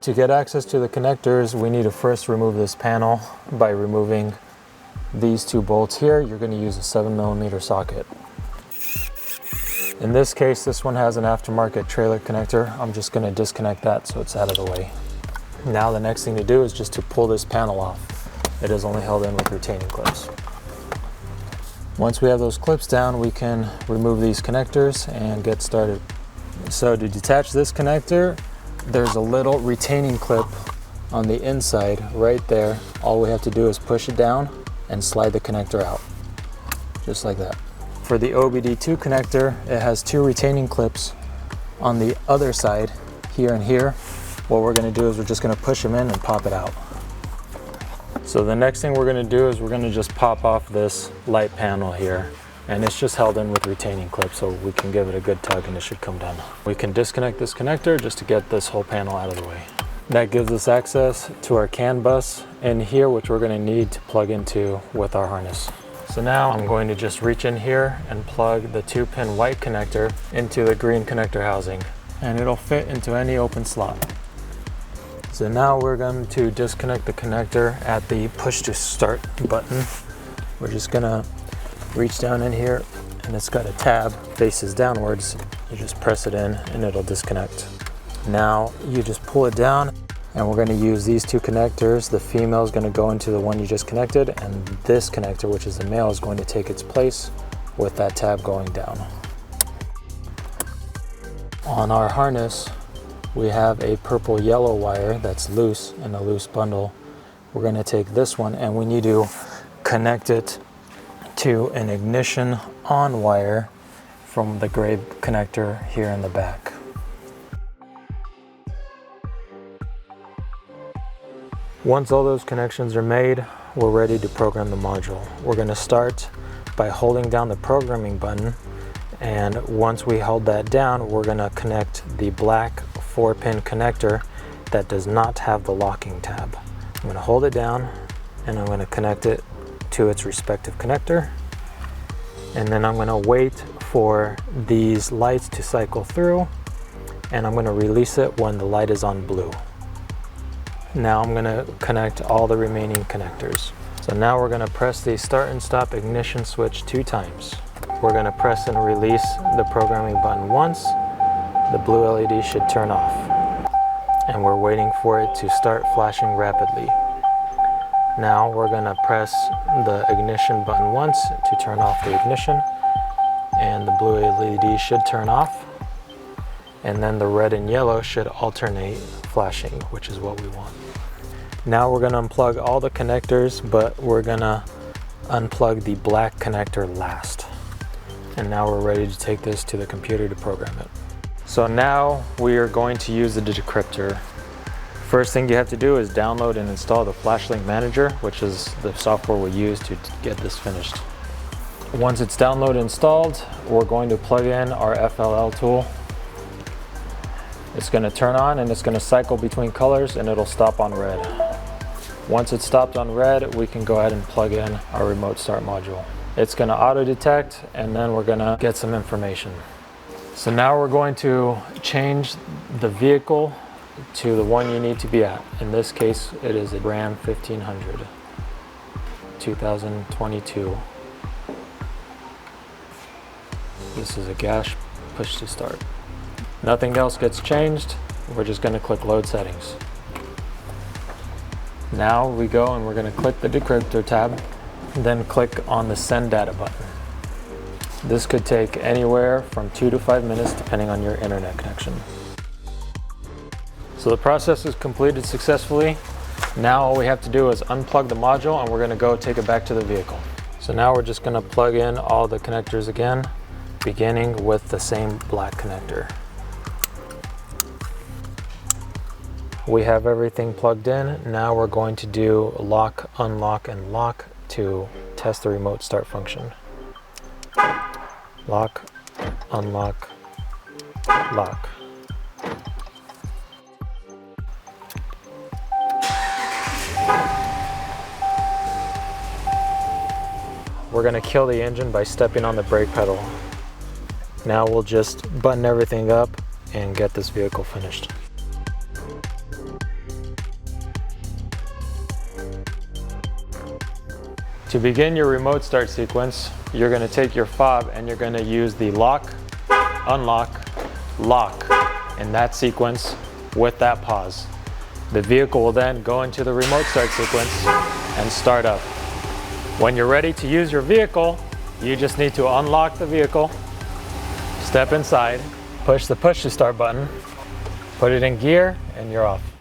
To get access to the connectors, we need to first remove this panel by removing these two bolts here. You're going to use a 7mm socket. In this case, this one has an aftermarket trailer connector. I'm just going to disconnect that so it's out of the way. Now the next thing to do is just to pull this panel off. It is only held in with retaining clips. Once we have those clips down, we can remove these connectors and get started. So to detach this connector, there's a little retaining clip on the inside right there. All we have to do is push it down and slide the connector out, just like that. For the OBD2 connector, it has two retaining clips on the other side, here and here. What we're going to do is we're just going to push them in and pop it out. So the next thing we're going to do is we're going to just pop off this light panel here, and it's just held in with retaining clips, so we can give it a good tug and it should come down. We can disconnect this connector just to get this whole panel out of the way. That gives us access to our CAN bus in here, which we're going to need to plug into with our harness. So now I'm going to just reach in here and plug the 2-pin white connector into the green connector housing, and it'll fit into any open slot. So now we're going to disconnect the connector at the push to start button. We're just going to reach down in here, and it's got a tab, faces downwards. You just press it in and it'll disconnect. Now you just pull it down, and we're going to use these two connectors. The female is going to go into the one you just connected, and this connector, which is the male, is going to take its place with that tab going down. On our harness, we have a purple yellow wire that's loose in a loose bundle. We're going to take this one and we need to connect it to an ignition on wire from the gray connector here in the back. Once all those connections are made, we're ready to program the module. We're going to start by holding down the programming button, and once we hold that down, we're going to connect the black 4-pin connector that does not have the locking tab. I'm going to hold it down and I'm going to connect it to its respective connector, and then I'm going to wait for these lights to cycle through, and I'm going to release it when the light is on blue. Now I'm going to connect all the remaining connectors. So now we're going to press the start and stop ignition switch 2 times. We're going to press and release the programming button once. The blue LED should turn off, and we're waiting for it to start flashing rapidly. Now we're going to press the ignition button once to turn off the ignition, and the blue LED should turn off, and then the red and yellow should alternate flashing, which is what we want. Now we're going to unplug all the connectors, but we're going to unplug the black connector last. And now we're ready to take this to the computer to program it. So now we are going to use the decryptor. First thing you have to do is download and install the FlashLink Manager, which is the software we use to get this finished. Once it's downloaded and installed, we're going to plug in our FLL tool. It's going to turn on and it's going to cycle between colors, and it'll stop on red. Once it's stopped on red, we can go ahead and plug in our remote start module. It's going to auto detect, and then we're going to get some information. So now we're going to change the vehicle to the one you need to be at. In this case, it is a Ram 1500, 2022. This is a gas push to start. Nothing else gets changed. We're just going to click load settings. Now we go and we're going to click the decryptor tab, then click on the send data button. This could take anywhere from 2 to 5 minutes depending on your internet connection. So the process is completed successfully. Now all we have to do is unplug the module, and we're going to go take it back to the vehicle. So now we're just going to plug in all the connectors again, beginning with the same black connector. We have everything plugged in. Now we're going to do lock, unlock, and lock to test the remote start function. Lock, unlock, lock. We're going to kill the engine by stepping on the brake pedal. Now we'll just button everything up and get this vehicle finished. To begin your remote start sequence, you're going to take your fob and you're going to use the lock, unlock, lock in that sequence with that pause. The vehicle will then go into the remote start sequence and start up. When you're ready to use your vehicle, you just need to unlock the vehicle, step inside, push the push to start button, put it in gear, and you're off.